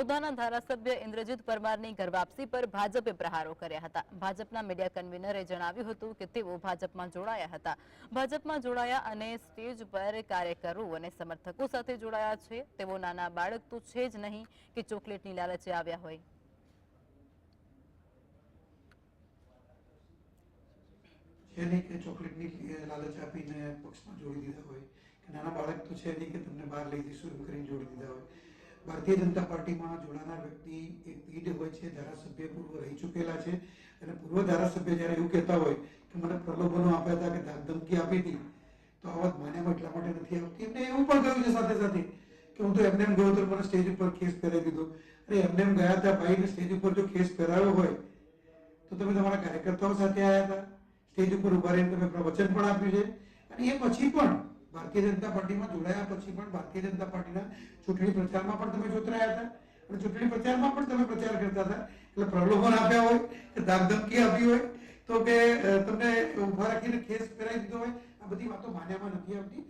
ઉધના ધારાસભ્ય ઇન્દ્રજીત પરમારની ઘર વાપસી પર ભાજપે પ્રહારો કર્યા હતા। ભાજપના મીડિયા કન્વીનરે જણાવ્યું હતું કે તેઓ ભાજપમાં જોડાયા હતા। ભાજપમાં જોડાયા અને સ્ટેજ પર કાર્યકરો અને સમર્થકો સાથે જોડાયા છે। તેઓ નાના બાળક તો છે જ નહીં કે ચોકલેટની લાલચે આવ્યા હોય। नहीं कि चॉकलेटनी लालच आपीने पक्षમાં જોડી દીધા હોય કે નાના બાળક તો છે નહીં કે તમને બહાર લઈ જઈશું એમ કરીને જોડી દીધા હોય। ભારતીય જનતા પાર્ટીમાં જોડાનાર વ્યક્તિ એક પીઢ હોય છે, ધારાસભ્ય પૂર્વ રહી ચૂકેલા છે અને પૂર્વ ધારાસભ્ય જ્યારે એવું કહેતા હોય કે મને પ્રલોભનો આપ્યા હતા કે ધમકી આપી હતી તો આ વાત માન્યામાં એટલા માટે નથી આવતી। એમને એવું પણ કહ્યું છે સાથે સાથે કે હું તો એમને એમ ગયો તો મને સ્ટેજ ઉપર કેસ પહેરાવી દીધો। અરે એમને એમ ગયા હતા ભાઈને સ્ટેજ ઉપર જો કેસ પહેરાવ્યો હોય તો તમે તમારા કાર્યકર્તાઓ સાથે આવ્યા હતા, સ્ટેજ ઉપર ઉભા રહીને તમે પ્રવચન પણ આપ્યું છે અને એ પછી પણ ભારતીય જનતા પાર્ટીમાં જોડાયા પછી પણ ભારતીય જનતા પાર્ટીના ચૂંટણી પ્રચારમાં પણ તમે જોતરાયા હતા અને ચૂંટણી પ્રચારમાં પણ તમે પ્રચાર કરતા હતા। એટલે પ્રલોભન આપ્યા હોય કે ધાકધમકી આપી હોય તો કે તમને ઉભા રાખીને કેસ પહેરાવી દીધો હોય, આ બધી વાતો માન્યામાં નથી આવતી।